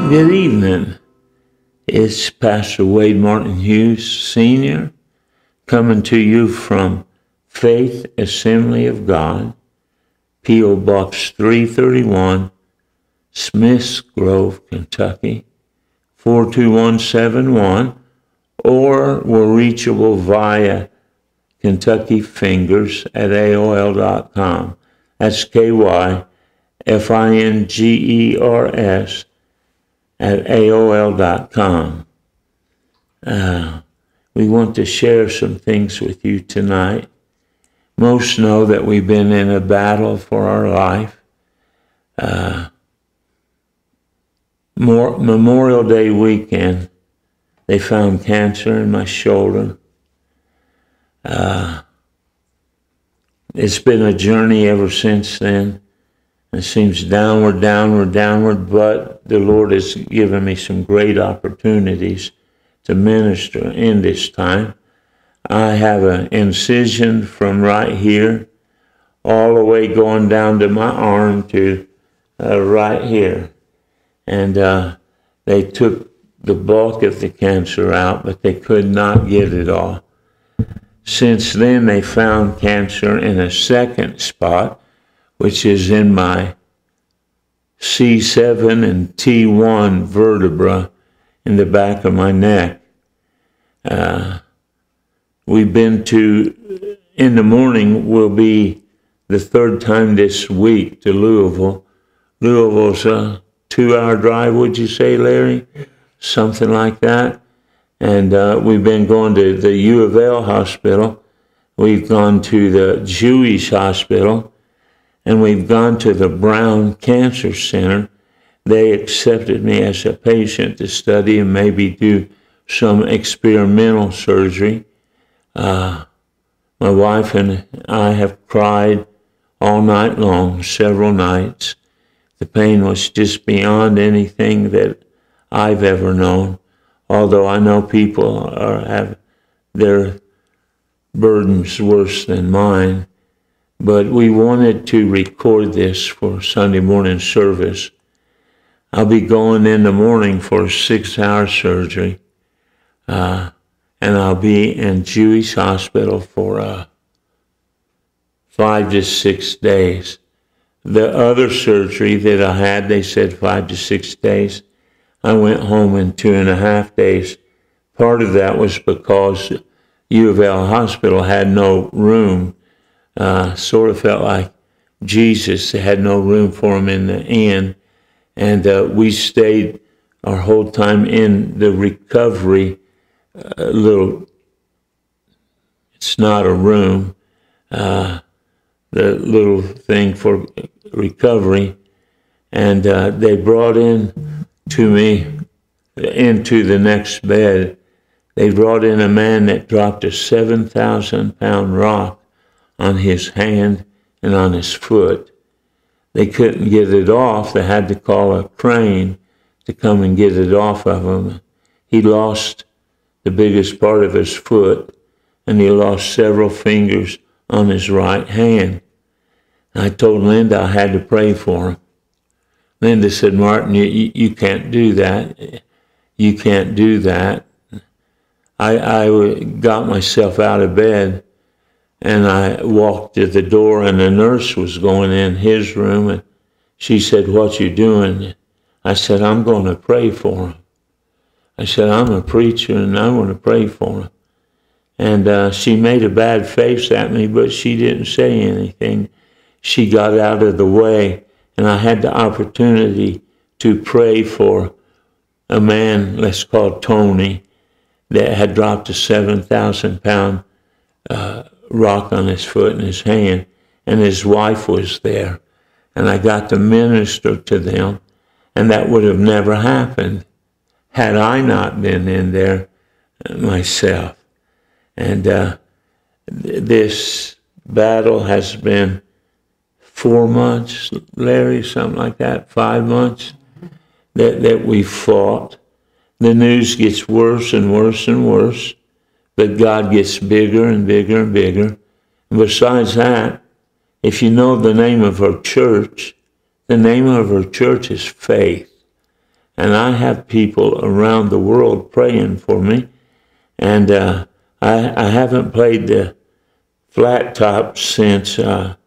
Good evening. It's Pastor Wade Martin Hughes, Sr., coming to you from Faith Assembly of God, P.O. Box 331, Smiths Grove, Kentucky, 42171, or we're reachable via Kentucky Fingers at AOL.com. That's KYFINGERS at AOL.com. We want to share some things with you tonight. Most know that we've been in a battle for our life. Memorial Day weekend, they found cancer in my shoulder. It's been a journey ever since then. It seems downward, but the Lord has given me some great opportunities to minister in this time. I have an incision from right here all the way going down to my arm to right here. And they took the bulk of the cancer out, but they could not get it all. Since then, they found cancer in a second spot, which is in my C7 and T1 vertebra in the back of my neck. We've been to, in the morning, will be the third time this week to Louisville. Louisville's a 2-hour drive, would you say, Larry? Something like that. And we've been going to the U of L hospital. We've gone to the Jewish hospital. And we've gone to the Brown Cancer Center. They accepted me as a patient to study and maybe do some experimental surgery. My wife and I have cried all night long, several nights. The pain was just beyond anything that I've ever known, although I know people have their burdens worse than mine. But we wanted to record this for Sunday morning service. I'll be going in the morning for a 6-hour surgery, and I'll be in Jewish hospital for 5 to 6 days. The other surgery that I had, they said 5 to 6 days. I went home in 2.5 days. Part of that was because U of L Hospital had no room. Sort of felt like Jesus had no room for him in the inn. And we stayed our whole time in the recovery it's not a room, the little thing for recovery. And they brought in to me into the next bed. They brought in a man that dropped a 7,000-pound rock on his hand and on his foot. They couldn't get it off. They had to call a crane to come and get it off of him. He lost the biggest part of his foot, and he lost several fingers on his right hand. I told Linda I had to pray for him. Linda said, Martin, you can't do that. You can't do that. I got myself out of bed, and I walked to the door, and the nurse was going in his room, and she said, what you doing? I said, I'm going to pray for him. I said, I'm a preacher, and I want to pray for him. And she made a bad face at me, but she didn't say anything. She got out of the way, and I had the opportunity to pray for a man, let's call Tony, that had dropped a 7,000-pound rock on his foot and his hand, and his wife was there. And I got to minister to them, and that would have never happened had I not been in there myself. And this battle has been 4 months, Larry, something like that, 5 months that we fought. The news gets worse and worse and worse, but God gets bigger and bigger and bigger. And besides that, if you know the name of our church, the name of our church is Faith. And I have people around the world praying for me. And I haven't played the flat top since all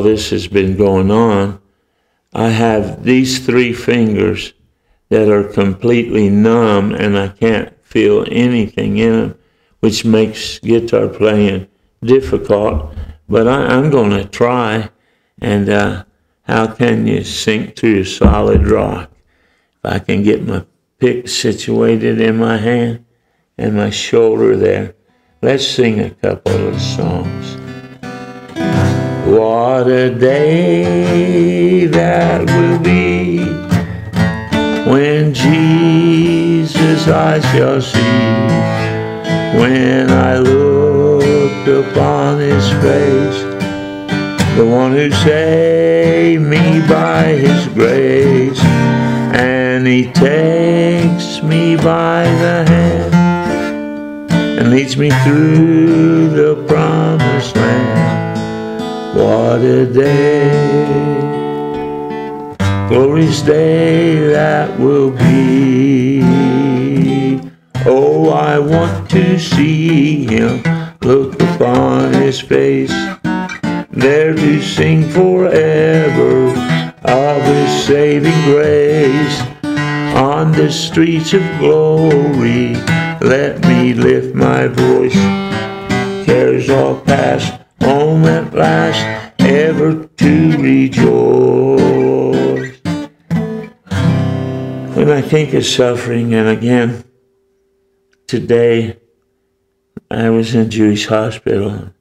this has been going on. I have these 3 fingers that are completely numb, and I can't feel anything in them, which makes guitar playing difficult. But I'm going to try. And how can you sink through a solid rock? If I can get my pick situated in my hand and my shoulder there. Let's sing a couple of songs. What a day that will be when Jesus I shall see, when I look upon his face, the one who saved me by his grace, and he takes me by the hand and leads me through the promised land. What a day, glorious day that will be. Oh, I want to see him, look upon his face, there to sing forever of his saving grace. On the streets of glory, let me lift my voice. Cares all past, home at last, ever to rejoice. When I think of suffering, and again, today I was in Jewish hospital.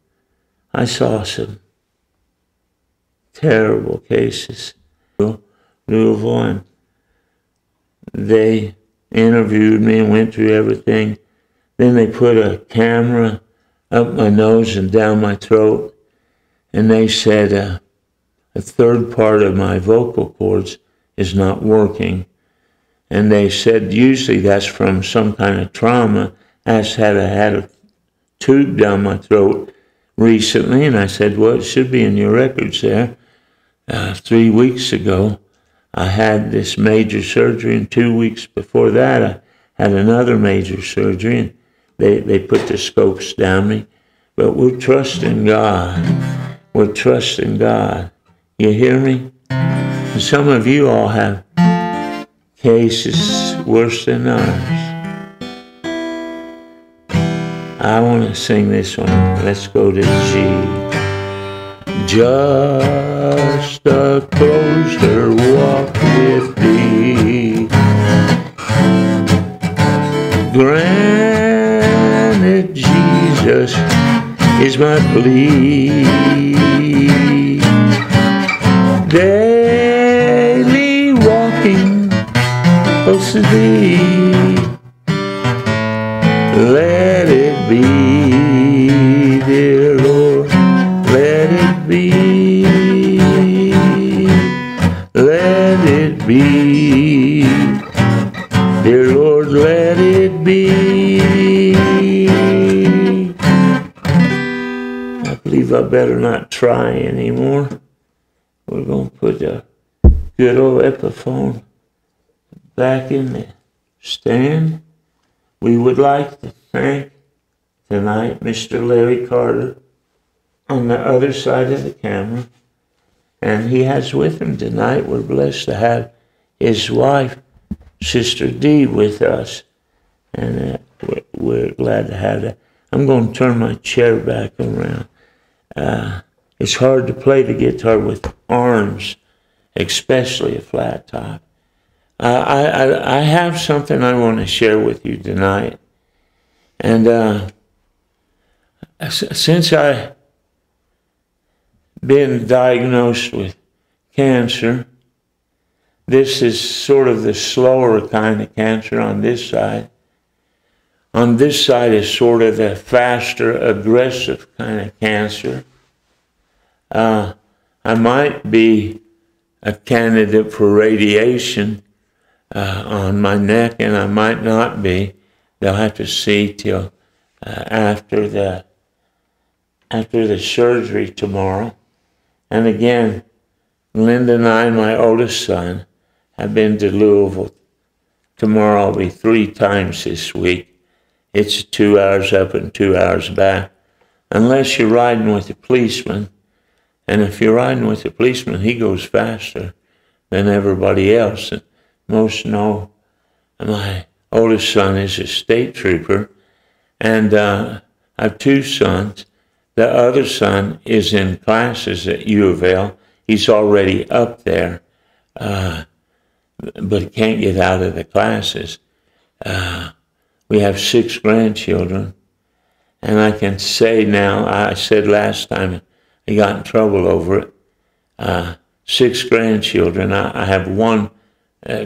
I saw some terrible cases. Louisville, and they interviewed me and went through everything. Then they put a camera up my nose and down my throat, and they said a third part of my vocal cords is not working. And they said usually that's from some kind of trauma. I had a tube down my throat recently, and I said, well, it should be in your records there. 3 weeks ago, I had this major surgery, and 2 weeks before that, I had another major surgery, and they put the scopes down me. But we're trusting God. We're trusting God. You hear me? And some of you all have cases worse than ours. I want to sing this one. Let's go to G. Just a closer walk with thee, granted Jesus is my plea. Daily walking close to thee, let it be, dear Lord, let it be, let it be, dear Lord, let it be. I believe I better not try anymore. We're going to put a good old Epiphone back in the stand. We would like to thank tonight Mr. Larry Carter on the other side of the camera. And he has with him tonight, we're blessed to have his wife, Sister Dee, with us. And we're glad to have that. I'm going to turn my chair back around. It's hard to play the guitar with arms, especially a flat top. I have something I want to share with you tonight. And since I've been diagnosed with cancer, this is sort of the slower kind of cancer on this side. On this side is sort of the faster, aggressive kind of cancer. I might be a candidate for radiation on my neck, and I might not be. They'll have to see till after the surgery tomorrow. And again, Linda and I, my oldest son, have been to Louisville. Tomorrow I'll be 3 times this week. It's 2 hours up and 2 hours back. Unless you're riding with a policeman. And if you're riding with a policeman, he goes faster than everybody else. And most know my oldest son is a state trooper. And I have 2 sons. The other son is in classes at U of L. He's already up there, but he can't get out of the classes. We have 6 grandchildren. And I can say now, I said last time I got in trouble over it, 6 grandchildren. I have 1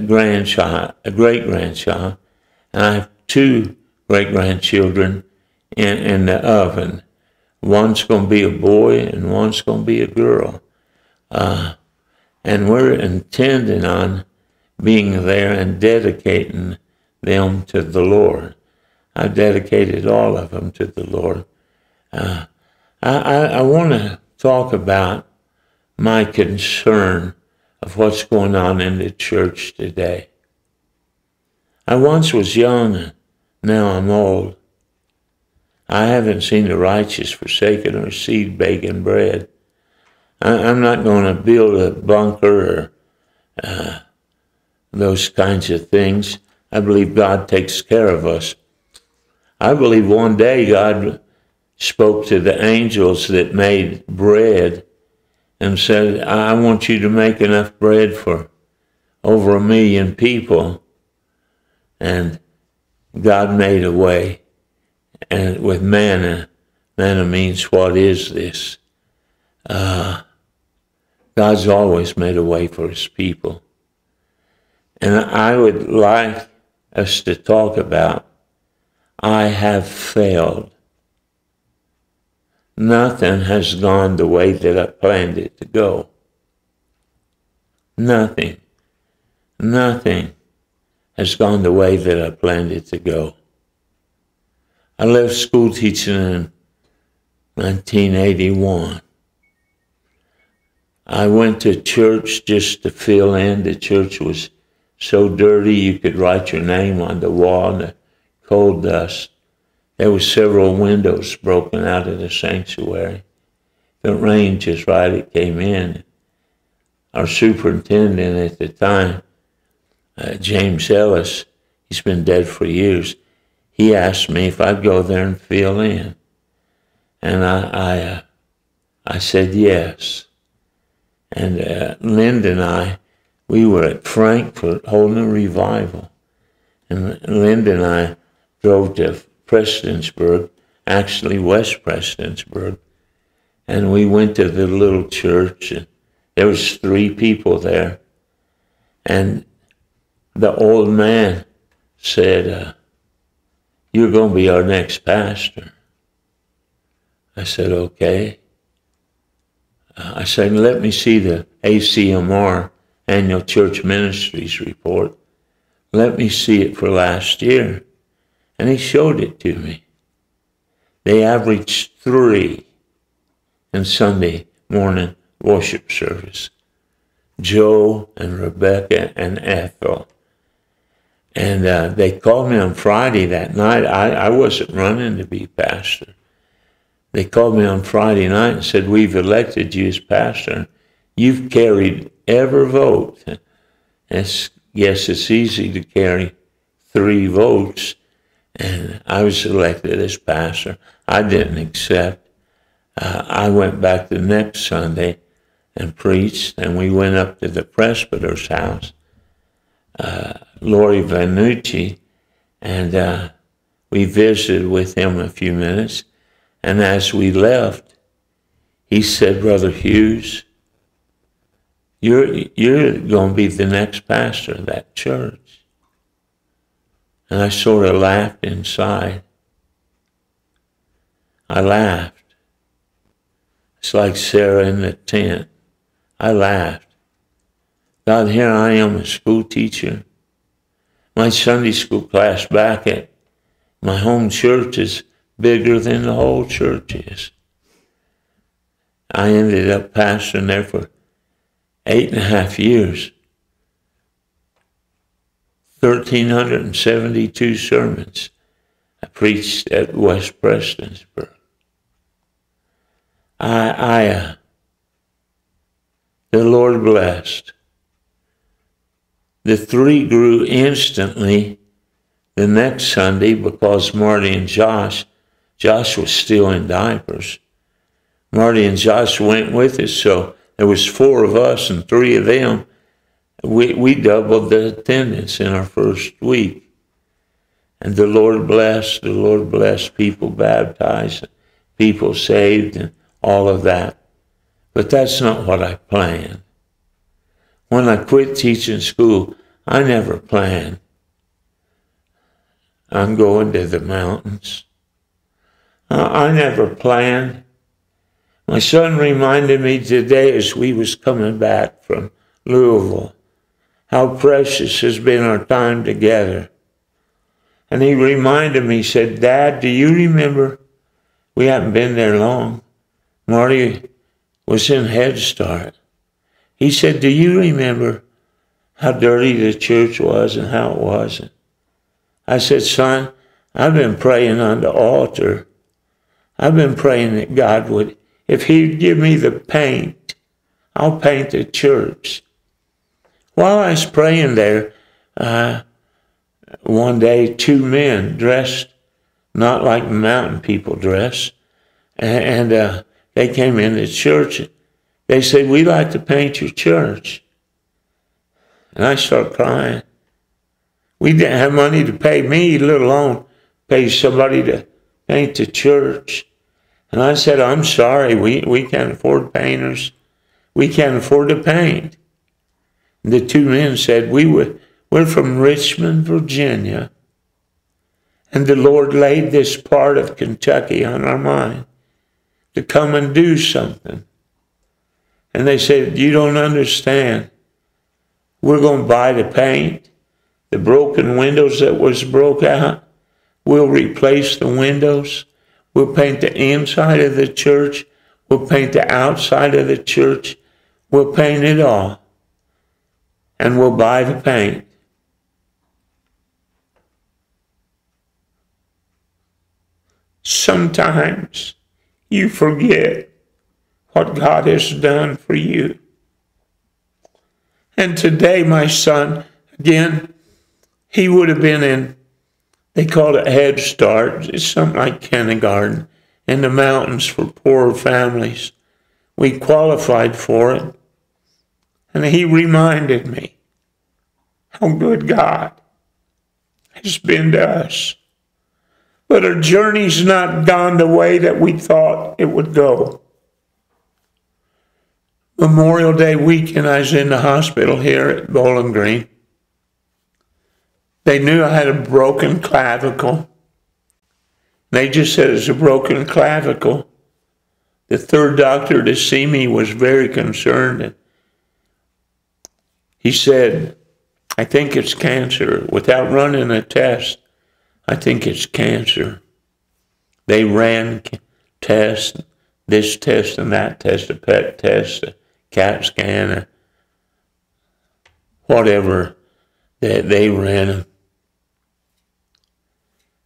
grandchild, a great-grandchild, and I have 2 great-grandchildren in the oven. One's going to be a boy and one's going to be a girl. And we're intending on being there and dedicating them to the Lord. I've dedicated all of them to the Lord. I want to talk about my concern of what's going on in the church today. I once was young, and now I'm old. I haven't seen the righteous forsaken or seed begging bread. I'm not going to build a bunker or those kinds of things. I believe God takes care of us. I believe one day God spoke to the angels that made bread and said, I want you to make enough bread for over 1 million people. And God made a way. And with manna, manna means, what is this? God's always made a way for his people. And I would like us to talk about, I have failed. Nothing has gone the way that I planned it to go. Nothing has gone the way that I planned it to go. I left school teaching in 1981. I went to church just to fill in. The church was so dirty you could write your name on the wall in the coal dust. There were several windows broken out of the sanctuary. If it rained just right, it came in. Our superintendent at the time, James Ellis, he's been dead for years, he asked me if I'd go there and fill in. And I said yes. And Linda and I, we were at Frankfurt holding a revival. And Linda and I drove to Prestonsburg, actually West Prestonsburg, and we went to the little church, and there was 3 people there. And the old man said, you're going to be our next pastor. I said, okay. I said, let me see the ACMR, Annual Church Ministries report. Let me see it for last year. And he showed it to me. They averaged 3 in Sunday morning worship service. Joe and Rebecca and Ethel. And they called me on Friday that night. I wasn't running to be pastor. They called me on Friday night and said, we've elected you as pastor. You've carried every vote. Yes, it's easy to carry 3 votes. And I was elected as pastor. I didn't accept. I went back the next Sunday and preached, and we went up to the presbyter's house, Lori Vanucci, and we visited with him a few minutes. And as we left, he said, Brother Hughes, you're going to be the next pastor of that church. And I sort of laughed inside. I laughed. It's like Sarah in the tent. I laughed. God, here I am, a school teacher. My Sunday school class back at my home church is bigger than the whole church is. I ended up pastoring there for 8.5 years. 1,372 sermons I preached at West Prestonsburg. The Lord blessed. The 3 grew instantly the next Sunday because Marty and Josh was still in diapers. Marty and Josh went with us, so there was 4 of us and 3 of them. We doubled the attendance in our first week. And the Lord blessed, people baptized, people saved, and all of that. But that's not what I planned. When I quit teaching school, I never planned. I'm going to the mountains. I never planned. My son reminded me today as we was coming back from Louisville how precious has been our time together. And he reminded me, he said, Dad, do you remember? We haven't been there long. Marty was in Head Start. He said, do you remember how dirty the church was and how it wasn't? I said, son, I've been praying on the altar. I've been praying that God would, if he'd give me the paint, I'll paint the church. While I was praying there, one day 2 men dressed not like mountain people dress, and they came in the church. They said, we'd like to paint your church. And I started crying. We didn't have money to pay me, let alone pay somebody to paint the church. And I said, I'm sorry, we can't afford painters. We can't afford to paint. And the 2 men said, we're from Richmond, Virginia. And the Lord laid this part of Kentucky on our mind to come and do something. And they said, you don't understand. We're going to buy the paint. The broken windows that was broke out, we'll replace the windows. We'll paint the inside of the church. We'll paint the outside of the church. We'll paint it all. And we'll buy the paint. Sometimes you forget what God has done for you. And today my son, again, he would have been in, they call it Head Start. It's something like kindergarten in the mountains for poor families. We qualified for it. And he reminded me how good God has been to us. But our journey's not gone the way that we thought it would go. Memorial Day weekend, I was in the hospital here at Bowling Green. They knew I had a broken clavicle. They just said it's a broken clavicle. The 3rd doctor to see me was very concerned. He said, I think it's cancer. Without running a test, I think it's cancer. They ran tests, this test and that test, a PET test, a CAT scan, whatever that they ran them.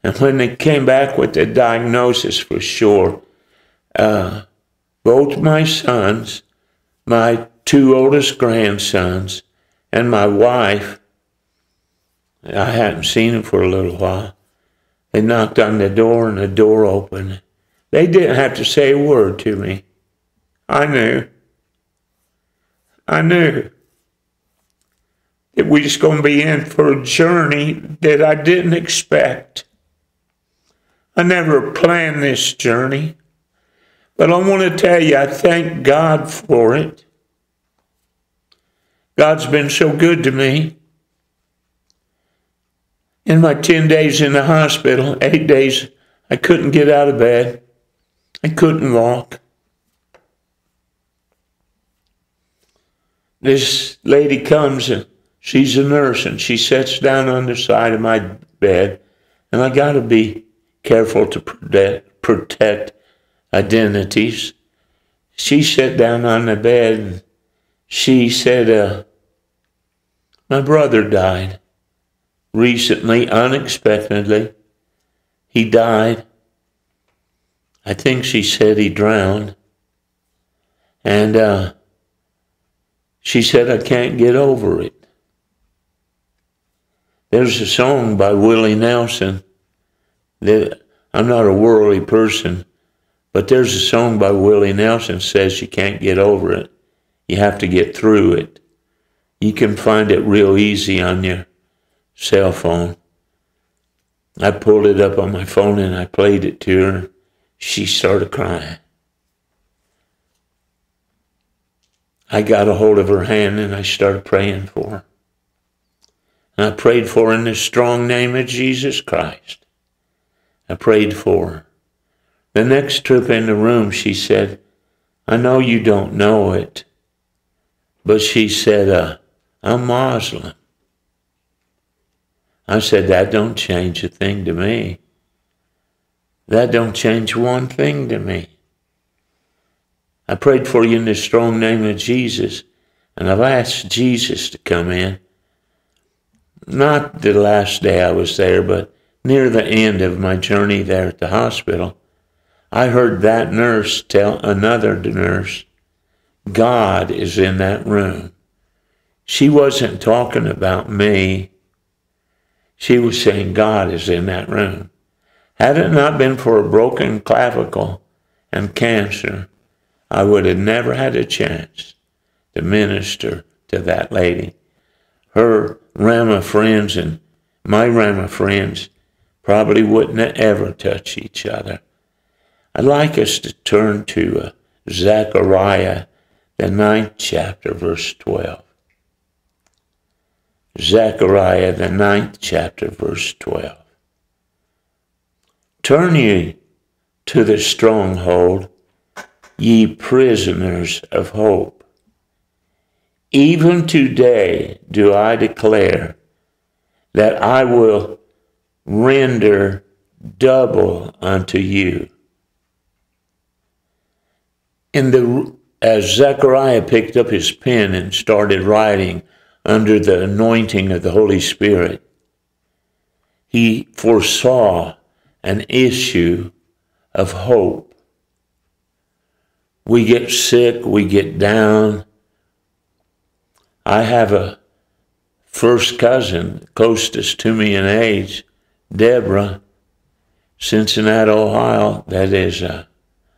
And when they came back with the diagnosis for sure, both my sons, my 2 oldest grandsons, and my wife, I hadn't seen them for a little while. They knocked on the door and the door opened. They didn't have to say a word to me. I knew that we was going to be in for a journey that I didn't expect. I never planned this journey, but I want to tell you, I thank God for it. God's been so good to me. In my 10 days in the hospital, 8 days, I couldn't get out of bed. I couldn't walk. This lady comes and she's a nurse and she sits down on the side of my bed, and I got to be careful to protect identities. She sat down on the bed She said, my brother died recently, unexpectedly. He died. I think she said he drowned. And she said, I can't get over it. There's a song by Willie Nelson that I'm not a worldly person, but there's a song by Willie Nelson that says you can't get over it. You have to get through it. You can find it real easy on your cell phone. I pulled it up on my phone and I played it to her. She started crying. I got a hold of her hand and I started praying for her. And I prayed for her in the strong name of Jesus Christ. I prayed for her. The next trip in the room, she said, I know you don't know it, but she said, I'm Muslim. I said, that don't change a thing to me. That don't change one thing to me. I prayed for you in the strong name of Jesus, and I've asked Jesus to come in. Not the last day I was there, but near the end of my journey there at the hospital, I heard that nurse tell another nurse, God is in that room. She wasn't talking about me. She was saying God is in that room. Had it not been for a broken clavicle and cancer, I would have never had a chance to minister to that lady. Her Rama friends and my Rama friends probably wouldn't have ever touched each other. I'd like us to turn to Zechariah, the 9th chapter, verse 12. Zechariah, the 9th chapter, verse 12. Turn ye to the stronghold, ye prisoners of hope. Even today do I declare that I will render double unto you. As Zechariah picked up his pen and started writing under the anointing of the Holy Spirit, he foresaw an issue of hope. We get sick, we get down. I have a first cousin, closest to me in age, Deborah, Cincinnati, Ohio, that is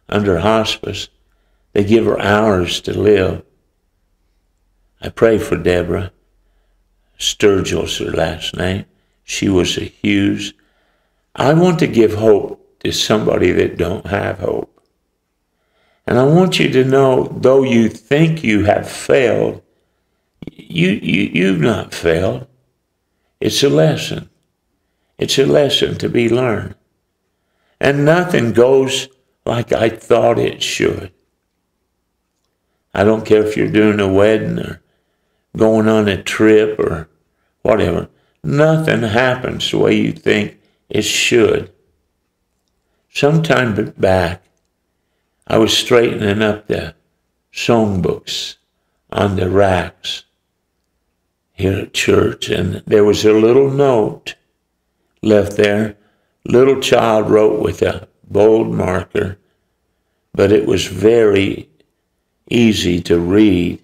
under hospice. They give her hours to live. I pray for Deborah. Sturgill's her last name. She was a Hughes. I want to give hope to somebody that don't have hope. And I want you to know, though you think you have failed, you've not failed. It's a lesson. It's a lesson to be learned. And nothing goes like I thought it should. I don't care if you're doing a wedding or going on a trip or whatever. Nothing happens the way you think it should. Sometime back, I was straightening up the songbooks on the racks here at church, and there was a little note left there. Little child wrote with a bold marker, but it was very easy to read.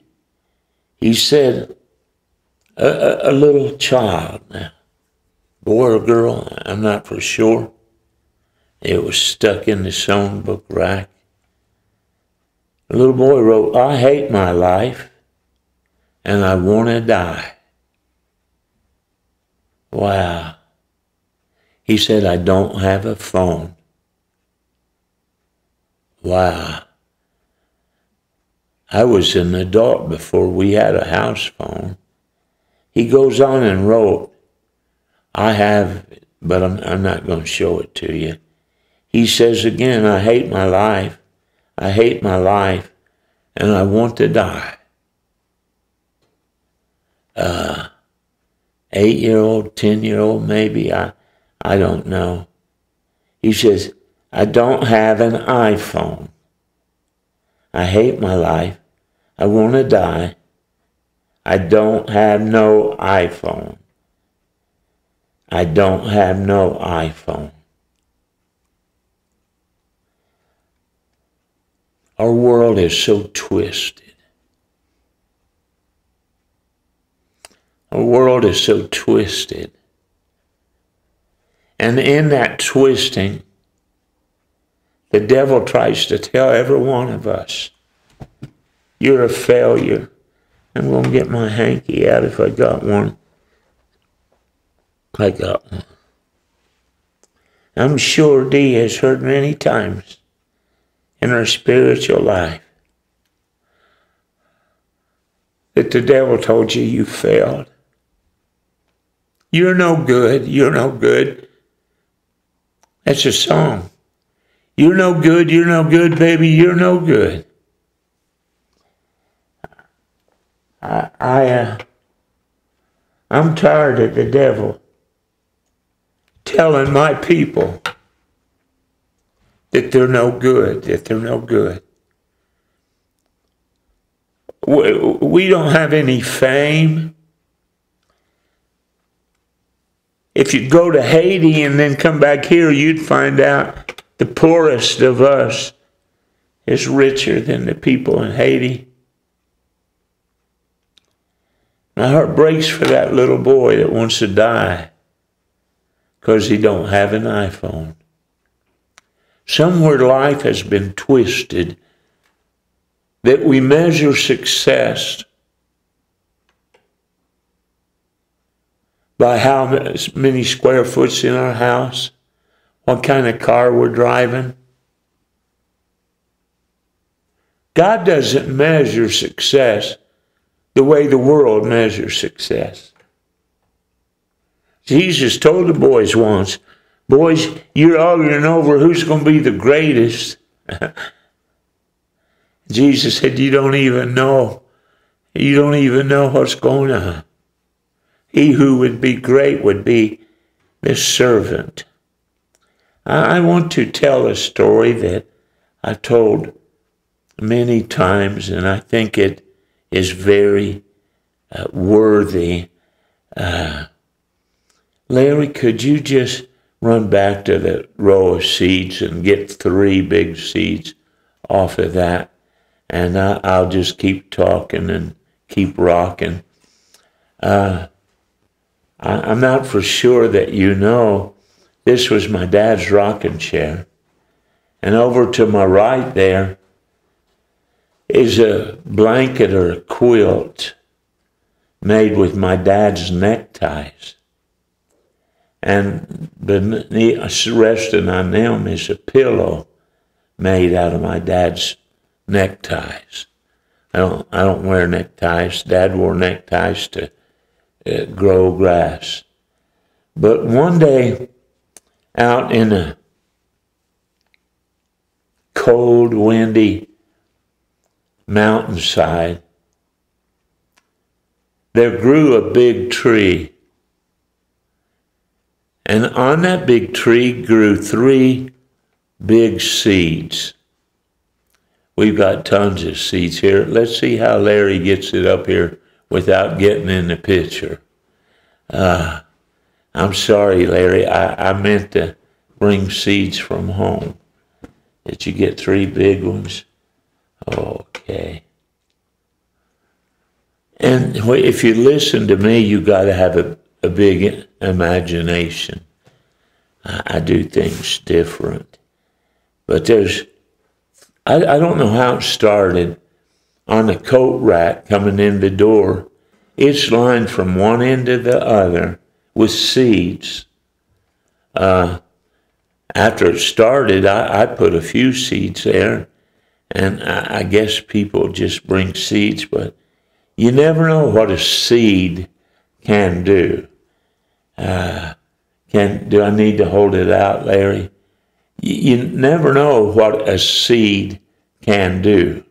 He said, a little child, now, boy or girl, I'm not for sure. It was stuck in the songbook rack. The little boy wrote, I hate my life and I want to die. Wow. He said, I don't have a phone. Wow. I was an adult before we had a house phone. He goes on and wrote, I have, but I'm not going to show it to you. He says again, I hate my life. I hate my life, and I want to die. 8-year-old, 10-year-old, maybe, I don't know. He says, I don't have an iPhone. I hate my life. I want to die, I don't have no iPhone. I don't have no iPhone. Our world is so twisted. Our world is so twisted. And in that twisting, the devil tries to tell every one of us, you're a failure. I'm going to get my hanky out if I got one. I got one. I'm sure Dee has heard many times in her spiritual life that the devil told you you failed. You're no good. You're no good. That's a song. You're no good. You're no good, baby. You're no good. I'm tired of the devil telling my people that they're no good, that they're no good. We don't have any fame. If you go to Haiti and then come back here, you'd find out the poorest of us is richer than the people in Haiti. My heart breaks for that little boy that wants to die because he don't have an iPhone. Somewhere life has been twisted that we measure success by how many square foot's in our house, what kind of car we're driving. God doesn't measure success the way the world measures success. Jesus told the boys once, boys, you're arguing over who's going to be the greatest. Jesus said, you don't even know. You don't even know what's going on. He who would be great would be the servant. I want to tell a story that I've told many times, and I think it is very worthy. Larry, could you just run back to the row of seeds and get 3 big seeds off of that? And I'll just keep talking and keep rocking. I'm not for sure that you know, this was my dad's rocking chair. And over to my right there is a blanket or a quilt made with my dad's neckties. And resting on them is a pillow made out of my dad's neckties. I don't wear neckties. Dad wore neckties to grow grass. But one day, out in a cold, windy mountainside, there grew a big tree. And on that big tree grew 3 big seeds. We've got tons of seeds here. Let's see how Larry gets it up here without getting in the picture. I'm sorry, Larry. I meant to bring seeds from home. Did you get 3 big ones? Okay. And if you listen to me, you got to have a big imagination. I do things different. But I don't know how it started. On the coat rack coming in the door, it's lined from one end to the other with seeds. After it started, I put a few seeds there, and I guess people just bring seeds, but you never know what a seed can do. Do I need to hold it out, Larry? You never know what a seed can do.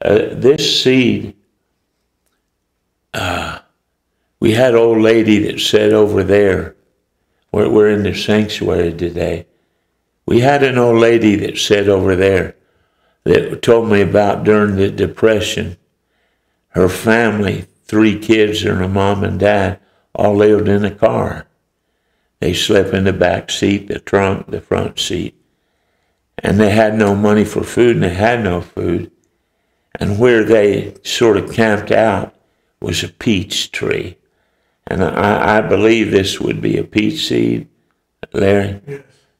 This seed, we had an old lady that sat over there. We're in the sanctuary today. We had an old lady that sat over there that told me about during the Depression. Her family 3 kids and a mom and dad all lived in a car. They slept in the back seat, the trunk, the front seat. And they had no money for food, and they had no food. And where they sort of camped out was a peach tree. And I believe this would be a peach seed, Larry.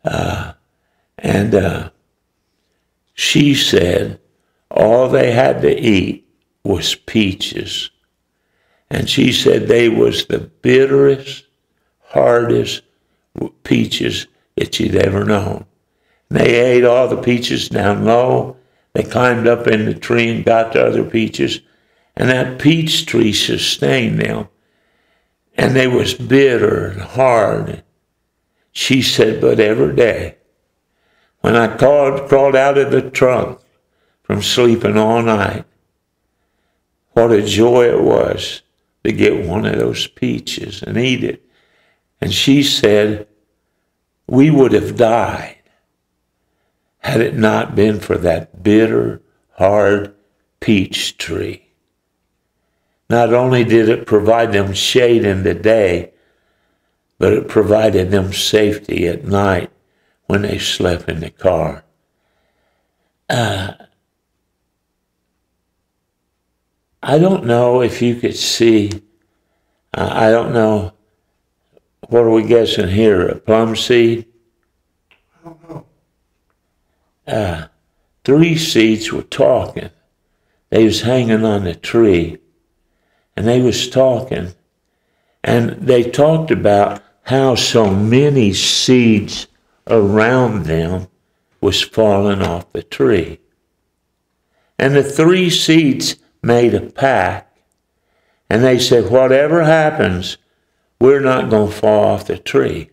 Yes. And she said all they had to eat was peaches. And she said they was the bitterest, hardest peaches that she'd ever known. And they ate all the peaches down low. They climbed up in the tree and got the other peaches. And that peach tree sustained them. And they was bitter and hard. She said, but every day, when I crawled out of the trunk from sleeping all night, what a joy it was to get one of those peaches and eat it. And she said, we would have died had it not been for that bitter, hard peach tree. Not only did it provide them shade in the day, but it provided them safety at night when they slept in the car. I don't know if you could see, I don't know, what are we guessing here, a plum seed? I don't know. 3 seeds were talking. They was hanging on the tree, and they was talking, and they talked about how so many seeds around them was falling off the tree. And the 3 seeds made a pact, and they said, whatever happens, we're not going to fall off the tree.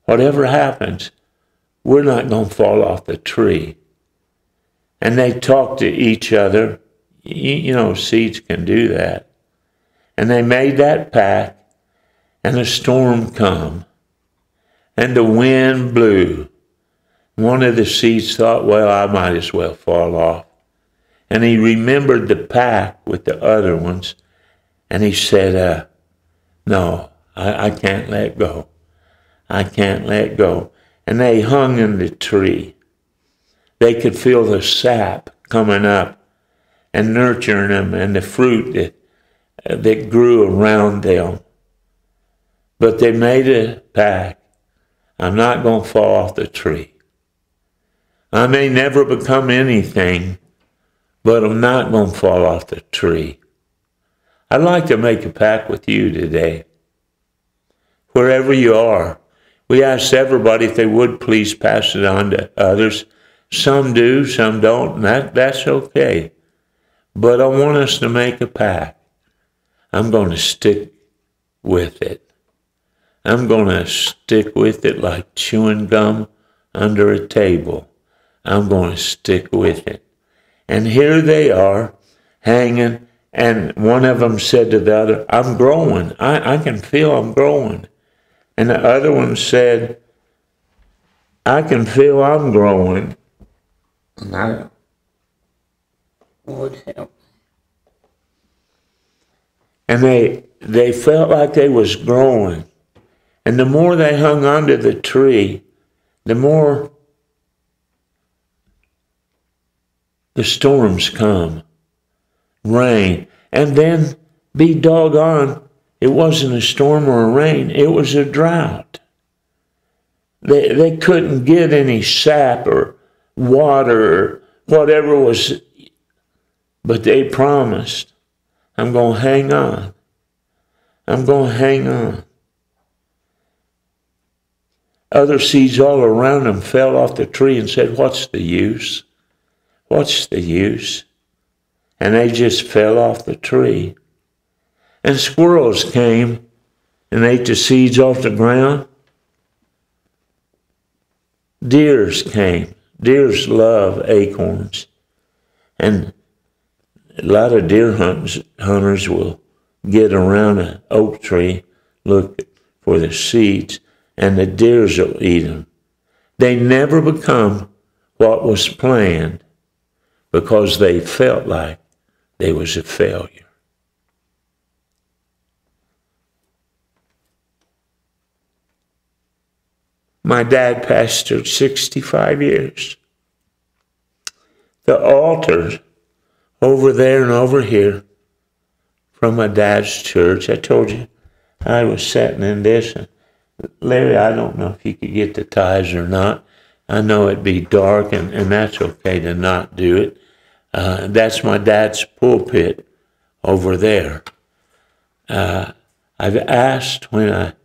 Whatever happens, we're not going to fall off the tree. And they talked to each other. You know, seeds can do that. And they made that pact, and a storm come, and the wind blew. One of the seeds thought, well, I might as well fall off. And he remembered the pact with the other ones, and he said, no, I can't let go. I can't let go. And they hung in the tree. They could feel the sap coming up and nurturing them and the fruit that grew around them. But they made a pact. I'm not going to fall off the tree. I may never become anything, but I'm not going to fall off the tree. I'd like to make a pact with you today. Wherever you are, we asked everybody if they would please pass it on to others. Some do, some don't, and that's okay. But I want us to make a pact. I'm going to stick with it. I'm going to stick with it like chewing gum under a table. I'm going to stick with it. And here they are, hanging, and one of them said to the other, I'm growing. I can feel I'm growing. And the other one said, I can feel I'm growing. And I would help. And they felt like they was growing. And the more they hung onto the tree, the more the storms come, rain, and then be doggone, it wasn't a storm or a rain, it was a drought. They couldn't get any sap or water or whatever was, but they promised, I'm going to hang on. I'm going to hang on. Other seeds all around them fell off the tree and said, what's the use? What's the use? And they just fell off the tree. And squirrels came and ate the seeds off the ground. Deers came. Deers love acorns. And a lot of deer hunters will get around an oak tree, look for the seeds, and the deers will eat them. They never become what was planned because they felt like they was a failure. My dad pastored 65 years. The altars over there and over here from my dad's church. I told you I was sitting in this. And Larry, I don't know if you could get the ties or not. I know it'd be dark, and that's okay to not do it. That's my dad's pulpit over there. I've asked when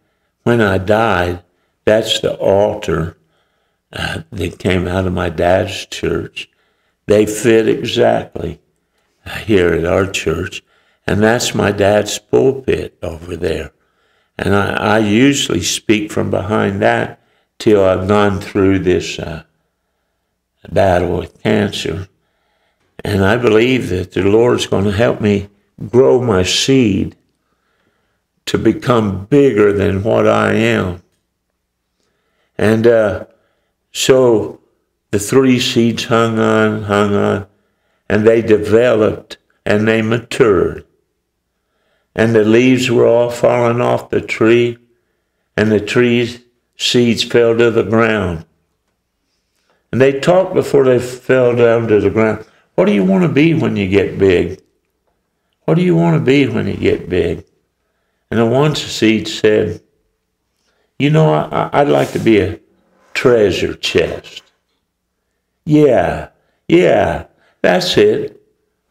I died, that's the altar that came out of my dad's church. They fit exactly here at our church, and that's my dad's pulpit over there. And I usually speak from behind that till I've gone through this battle with cancer. And I believe that the Lord's going to help me grow my seed to become bigger than what I am. And so the 3 seeds hung on, and they developed and they matured. And the leaves were all falling off the tree, and the tree's seeds fell to the ground. And they talked before they fell down to the ground. What do you want to be when you get big? What do you want to be when you get big? And the one seed said, you know, I'd like to be a treasure chest. Yeah, that's it.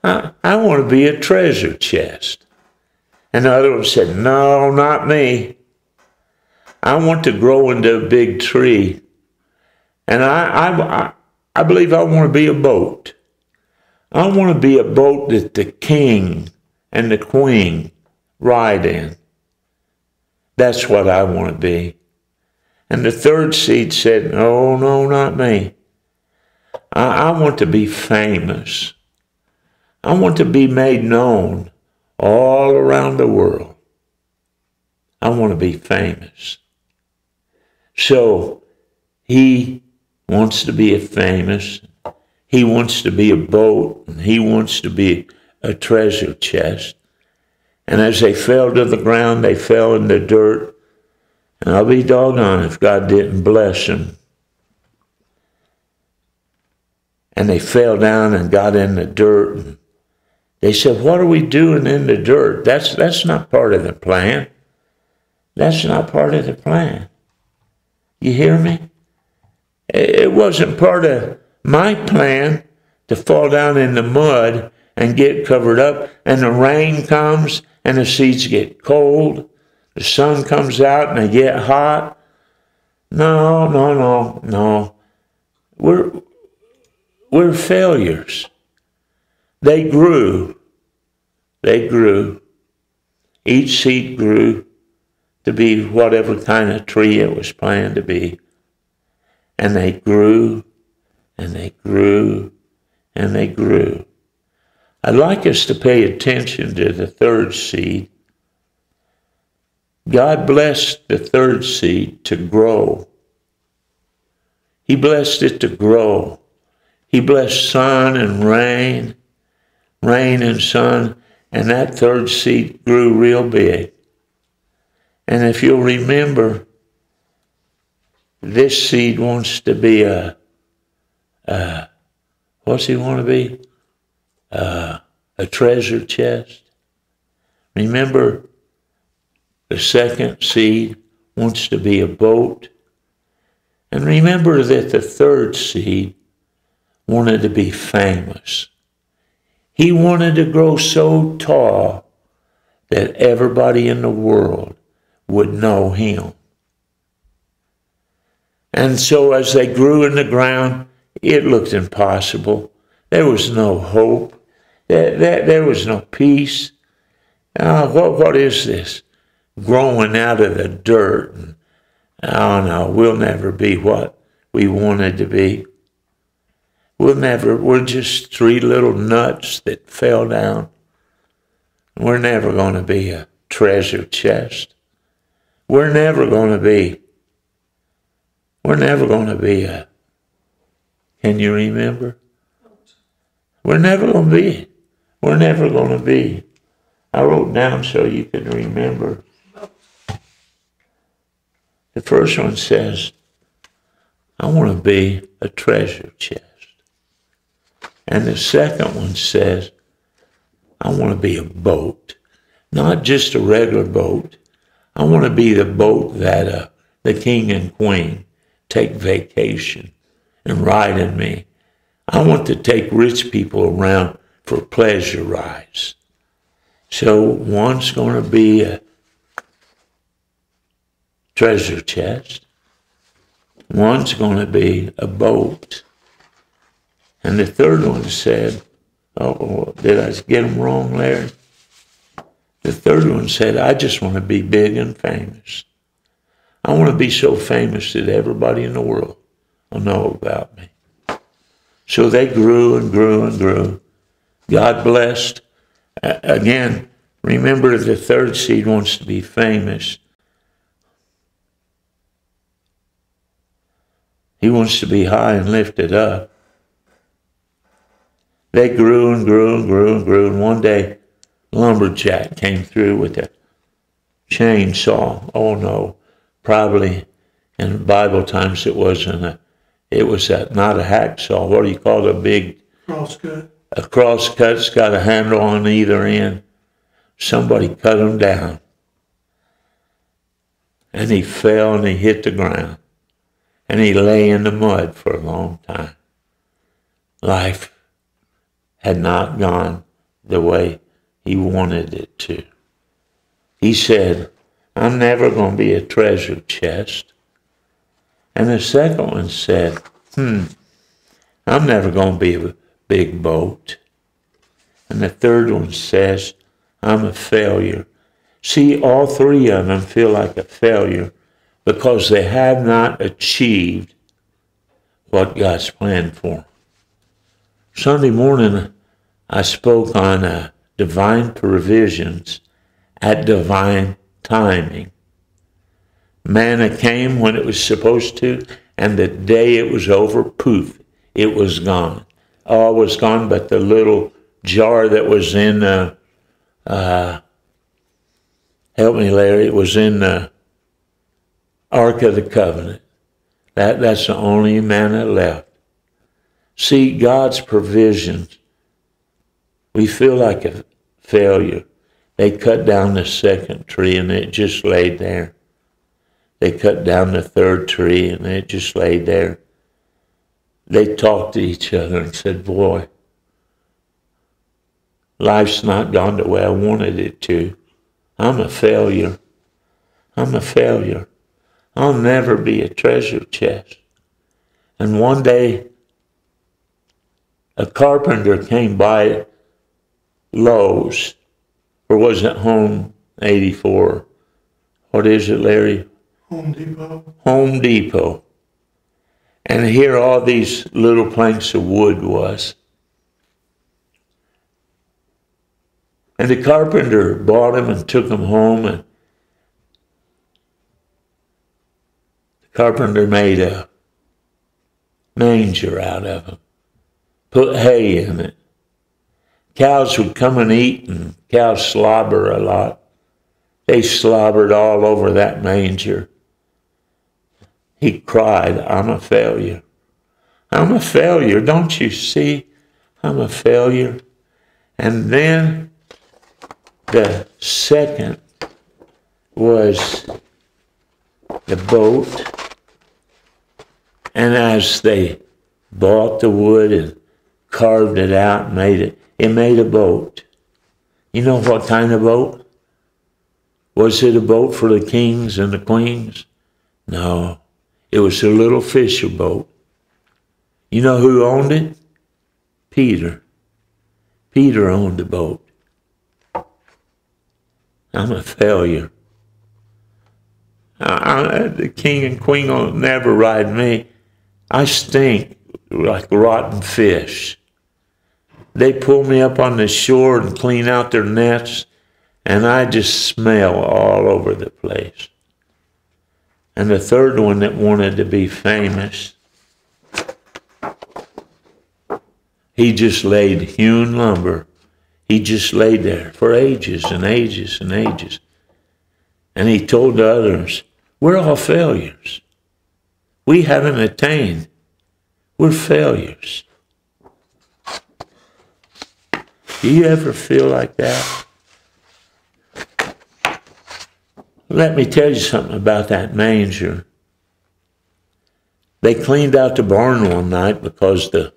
I want to be a treasure chest. And the other one said, no, not me. I want to grow into a big tree. And I believe I want to be a boat. I want to be a boat that the king and the queen ride in. That's what I want to be. And the third seed said, no, not me. I want to be famous. I want to be made known all around the world. I want to be famous. So he wants to be famous. He wants to be a boat. And he wants to be a treasure chest. And as they fell to the ground, they fell in the dirt. And I'll be doggone if God didn't bless them. And they fell down and got in the dirt. And they said, what are we doing in the dirt? That's not part of the plan. That's not part of the plan. You hear me? It wasn't part of my plan to fall down in the mud and get covered up, and the rain comes and the seeds get cold. The sun comes out and they get hot. No. We're failures. They grew. Each seed grew to be whatever kind of tree it was planned to be. And they grew, and they grew, and they grew. I'd like us to pay attention to the third seed. God blessed the third seed to grow. He blessed it to grow. He blessed sun and rain and sun, and that third seed grew real big. And if you'll remember, this seed wants to be what's he want to be? A treasure chest. Remember, the second seed wants to be a boat. And remember that the third seed wanted to be famous. He wanted to grow so tall that everybody in the world would know him. And so as they grew in the ground, it looked impossible. There was no hope. There was no peace. What is this? Growing out of the dirt. And, oh no, we'll never be what we wanted to be. We're just 3 little nuts that fell down. We're never going to be a treasure chest. We're never going to be a, can you remember? We're never going to be it. We're never going to be. I wrote down so you can remember. The first one says, I want to be a treasure chest. And the second one says, I want to be a boat. Not just a regular boat. I want to be the boat that the king and queen take vacation and ride in me. I want to take rich people around for pleasure rides. So one's going to be a treasure chest. One's going to be a boat. And the third one said, oh, did I get them wrong, Larry? The third one said, I just want to be big and famous. I want to be so famous that everybody in the world will know about me. So they grew and grew and grew. God blessed. Again, remember the third seed wants to be famous. He wants to be high and lifted up. They grew and grew and grew and grew. And one day, lumberjack came through with a chainsaw. Oh no, probably in Bible times it wasn't not a hacksaw. What do you call it? A big Crosscut. A crosscut's got a handle on either end. Somebody cut him down. And he fell and he hit the ground. And he lay in the mud for a long time. Life had not gone the way he wanted it to. He said, I'm never going to be a treasure chest. And the second one said, I'm never going to be a big boat. And the third one says, I'm a failure. See, all three of them feel like a failure because they have not achieved what God's planned for them. Sunday morning, I spoke on divine provisions at divine timing. Manna came when it was supposed to, and the day it was over, poof, it was gone. All was gone but the little jar that was in, help me, Larry, it was in the Ark of the Covenant. That's the only manna left. See, God's provisions, we feel like a failure. They cut down the second tree and it just laid there. They cut down the third tree and it just laid there. They talked to each other and said, boy, life's not gone the way I wanted it to. I'm a failure. I'm a failure. I'll never be a treasure chest. And one day, a carpenter came by Lowe's, or was it Home 84? What is it, Larry? Home Depot. Home Depot. And here all these little planks of wood was. And the carpenter bought them and took them home, and the carpenter made a manger out of them, put hay in it. Cows would come and eat, and cows slobber a lot. They slobbered all over that manger. He cried, I'm a failure. I'm a failure. Don't you see? I'm a failure. And then the second was the boat. And as they bought the wood and carved it out and it made a boat. You know what kind of boat? Was it a boat for the kings and the queens? No. It was a little fisher boat. You know who owned it? Peter. Peter owned the boat. I'm a failure. The king and queen will never ride me. I stink like rotten fish. They pull me up on the shore and clean out their nets, and I just smell all over the place. And the third one that wanted to be famous, he just laid hewn lumber. he just laid there for ages and ages and ages. And he told the others, we're all failures. We haven't attained. We're failures. Do you ever feel like that? Let me tell you something about that manger. They cleaned out the barn one night because the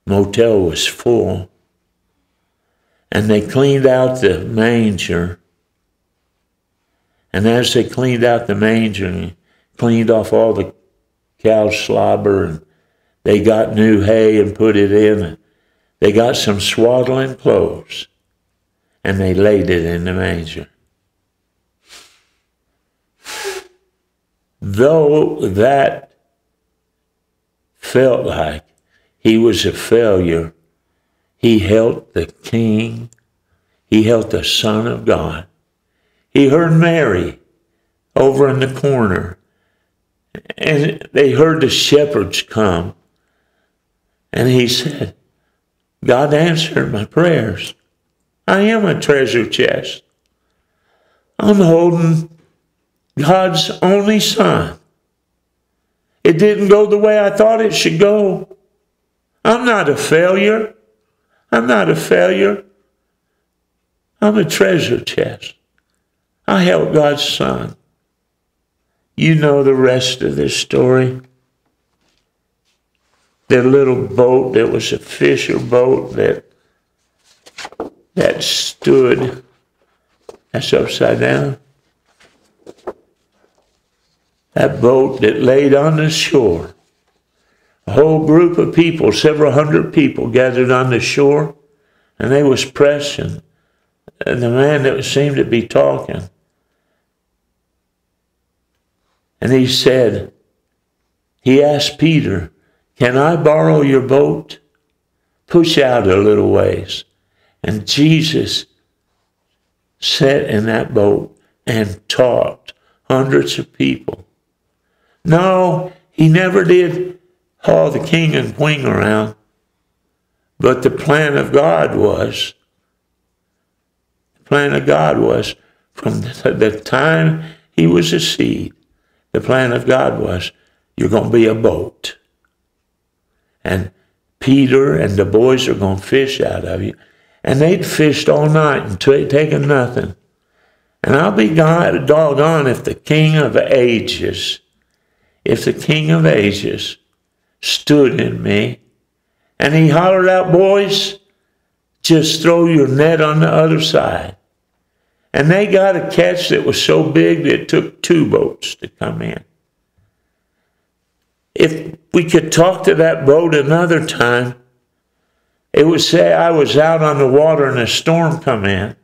motel was full. And they cleaned out the manger. And as they cleaned out the manger and cleaned off all the cow slobber, and they got new hay and put it in, and they got some swaddling clothes, and they laid it in the manger. Though that felt like he was a failure, he helped the King. He helped the Son of God. He heard Mary over in the corner, and they heard the shepherds come. And he said, God answered my prayers. I am a treasure chest. I'm holding God's only Son. It didn't go the way I thought it should go. I'm not a failure. I'm not a failure. I'm a treasure chest. I helped God's Son. You know the rest of this story. The little boat that was a fisher boat that stood, that's upside down. That boat that laid on the shore. A whole group of people, several hundred people gathered on the shore, and they was pressing. And the man that seemed to be talking, and he said, he asked Peter, can I borrow your boat? Push out a little ways. And Jesus sat in that boat and taught hundreds of people. No, he never did haul the king and queen around. But the plan of God was, from the time he was a seed, the plan of God was, you're going to be a boat. And Peter and the boys are going to fish out of you. And they'd fished all night and taken nothing. And I'll be doggone if the King of Ages, stood in me and he hollered out, boys, just throw your net on the other side. And they got a catch that was so big that it took 2 boats to come in. If we could talk to that boat another time, it would say I was out on the water and a storm come in,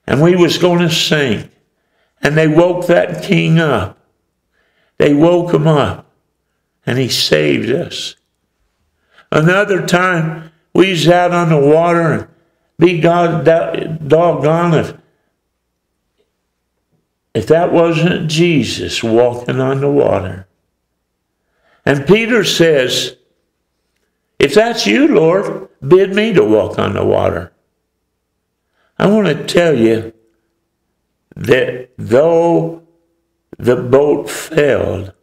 and we was going to sink, and they woke that king up. They woke him up, and he saved us. Another time, we was out on the water, and be God doggone if that wasn't Jesus walking on the water. And Peter says, if that's you, Lord, bid me to walk on the water. I want to tell you that though the boat failed,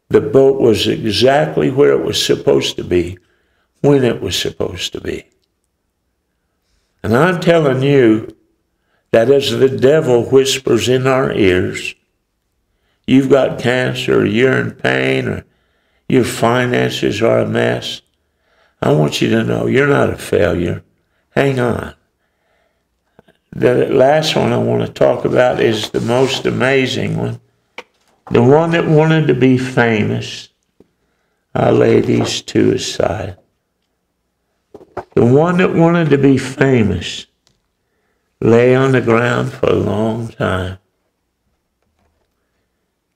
the boat was exactly where it was supposed to be, when it was supposed to be. And I'm telling you that as the devil whispers in our ears, you've got cancer, or you're in pain, or your finances are a mess, I want you to know you're not a failure. Hang on. The last one I want to talk about is the most amazing one. The one that wanted to be famous. I'll lay these 2 aside. The one that wanted to be famous lay on the ground for a long time.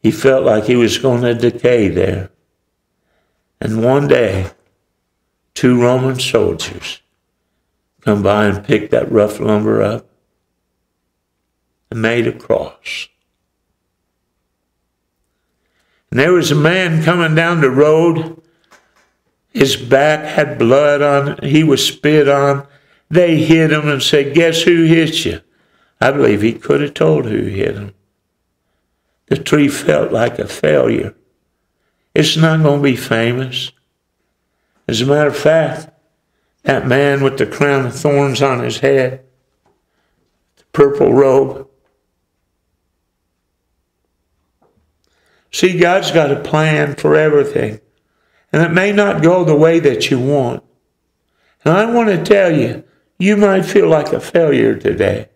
He felt like he was going to decay there. And one day, 2 Roman soldiers come by and picked that rough lumber up and made a cross. And there was a man coming down the road. His back had blood on it. He was spit on. They hit him and said, guess who hit you? I believe he could have told who hit him. The tree felt like a failure. It's not going to be famous. As a matter of fact, that man with the crown of thorns on his head, the purple robe. See, God's got a plan for everything. And it may not go the way that you want. And I want to tell you, you might feel like a failure today.